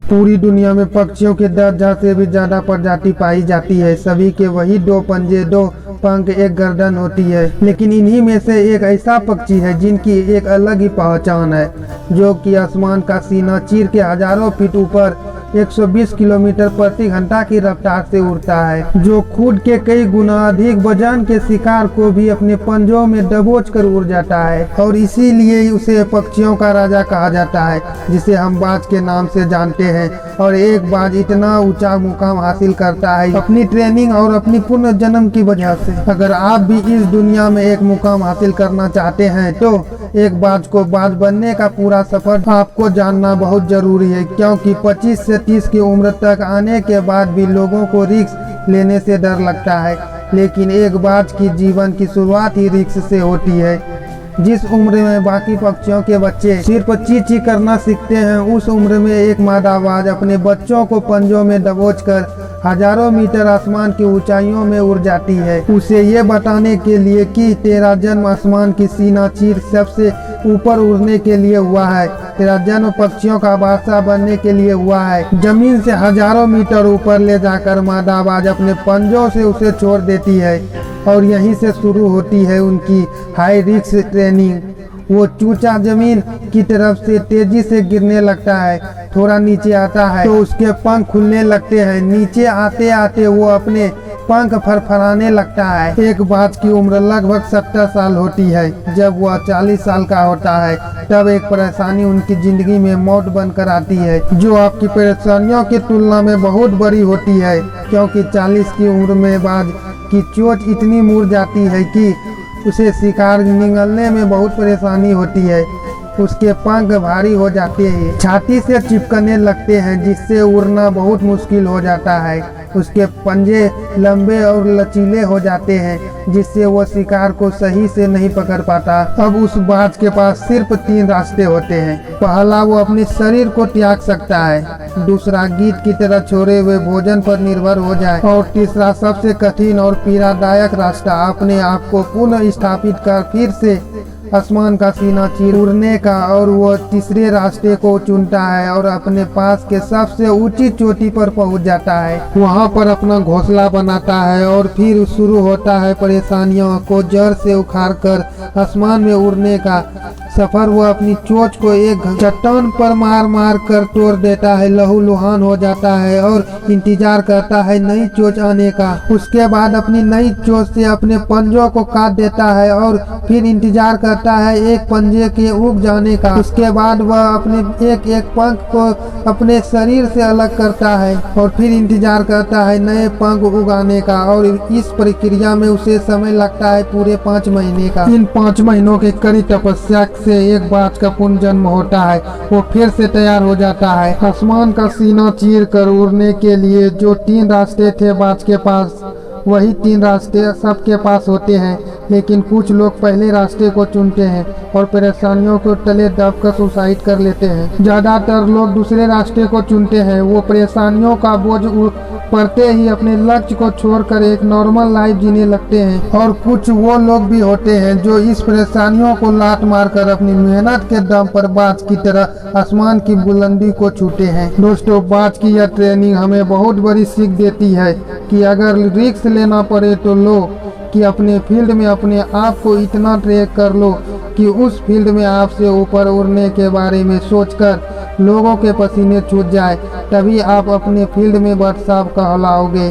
पूरी दुनिया में पक्षियों के 10,000 से भी ज्यादा प्रजाति पाई जाती है। सभी के वही 2 पंजे, 2 पंख, 1 गर्दन होती है। लेकिन इन्हीं में से एक ऐसा पक्षी है जिनकी एक अलग ही पहचान है, जो कि आसमान का सीना चीर के हजारों फीट ऊपर 120 किलोमीटर प्रति घंटा की रफ्तार से उड़ता है, जो खुद के कई गुना अधिक वजन के शिकार को भी अपने पंजों में दबोच कर उड़ जाता है। और इसीलिए उसे पक्षियों का राजा कहा जाता है, जिसे हम बाज के नाम से जानते हैं। और एक बाज इतना ऊंचा मुकाम हासिल करता है अपनी ट्रेनिंग और अपनी पुनर्जन्म की वजह से। अगर आप भी इस दुनिया में एक मुकाम हासिल करना चाहते हैं तो एक बाज को बाज बनने का पूरा सफर आपको जानना बहुत जरूरी है, क्योंकि 25 से 30 की उम्र तक आने के बाद भी लोगों को रिस्क लेने से डर लगता है। लेकिन एक बाज की जीवन की शुरुआत ही रिस्क से होती है। जिस उम्र में बाकी पक्षियों के बच्चे सिर्फ ची ची करना सीखते हैं, उस उम्र में एक मादा बाज अपने बच्चों को पंजों में दबोचकर हजारों मीटर आसमान की ऊंचाइयों में उड़ जाती है, उसे ये बताने के लिए कि तेरा जन्म आसमान की सीना चीर सबसे ऊपर उड़ने के लिए हुआ है। तेरा जन्म पक्षियों का बादशाह बनने के लिए हुआ है। जमीन से हजारों मीटर ऊपर ले जाकर मादा बाज अपने पंजों से उसे छोड़ देती है, और यहीं से शुरू होती है उनकी हाई रिस्क ट्रेनिंग। वो चूचा जमीन की तरफ से तेजी से गिरने लगता है, थोड़ा नीचे आता है तो उसके पंख खुलने लगते हैं। नीचे आते आते वो अपने पंख फरफराने लगता है। एक बाज की उम्र लगभग 70 साल होती है। जब वह 40 साल का होता है तब एक परेशानी उनकी जिंदगी में मौत बनकर आती है, जो आपकी परेशानियों की तुलना में बहुत बड़ी होती है, क्योंकि 40 की उम्र में बाज की चोंच इतनी मुड़ जाती है कि उसे शिकार निगलने में बहुत परेशानी होती है। उसके पंख भारी हो जाते हैं, छाती से चिपकने लगते हैं, जिससे उड़ना बहुत मुश्किल हो जाता है। उसके पंजे लंबे और लचीले हो जाते हैं, जिससे वह शिकार को सही से नहीं पकड़ पाता। अब उस बाज के पास सिर्फ 3 रास्ते होते हैं। पहला, वो अपने शरीर को त्याग सकता है। दूसरा, गीत की तरह छोड़े हुए भोजन पर निर्भर हो जाए। और तीसरा, सबसे कठिन और पीड़ादायक रास्ता, अपने आप को पुनः स्थापित कर फिर से आसमान का सीना चीर उड़ने का। और वो तीसरे रास्ते को चुनता है और अपने पास के सबसे ऊंची चोटी पर पहुंच जाता है। वहां पर अपना घोंसला बनाता है और फिर शुरू होता है परेशानियों को जड़ से उखाड़ कर आसमान में उड़ने का सफर। वो अपनी चोंच को एक चट्टान पर मार मार कर तोड़ देता है, लहूलुहान हो जाता है और इंतजार करता है नई चोंच आने का। उसके बाद अपनी नई चोंच से अपने पंजों को काट देता है और फिर इंतजार करता है एक पंजे के उग जाने का। उसके बाद वह अपने एक एक पंख को अपने शरीर से अलग करता है और फिर इंतजार करता है नए पंख उगाने का। और इस प्रक्रिया में उसे समय लगता है पूरे 5 महीने का। इन 5 महीनों के कड़ी तपस्या से एक बाज का पुनर्जन्म होता है। वो फिर से तैयार हो जाता है आसमान का सीना चीर कर उड़ने के लिए। जो 3 रास्ते थे बाज के पास, वही 3 रास्ते सबके पास होते हैं। लेकिन कुछ लोग पहले रास्ते को चुनते हैं और परेशानियों को तले दबकर सुसाइड कर लेते हैं। ज्यादातर लोग दूसरे रास्ते को चुनते हैं। वो परेशानियों का बोझ पड़ते ही अपने लक्ष्य को छोड़कर एक नॉर्मल लाइफ जीने लगते हैं। और कुछ वो लोग भी होते हैं जो इस परेशानियों को लात मारकर अपनी मेहनत के दम पर बाज की तरह आसमान की बुलंदी को छूते हैं। दोस्तों, बाज की यह ट्रेनिंग हमें बहुत बड़ी सीख देती है कि अगर रिस्क लेना पड़े तो लो, कि अपने फील्ड में अपने आप को इतना ट्रेक कर लो कि उस फील्ड में आपसे ऊपर उड़ने के बारे में सोचकर लोगों के पसीने छूट जाए, तभी आप अपने फील्ड में बरसात कहलाओगे।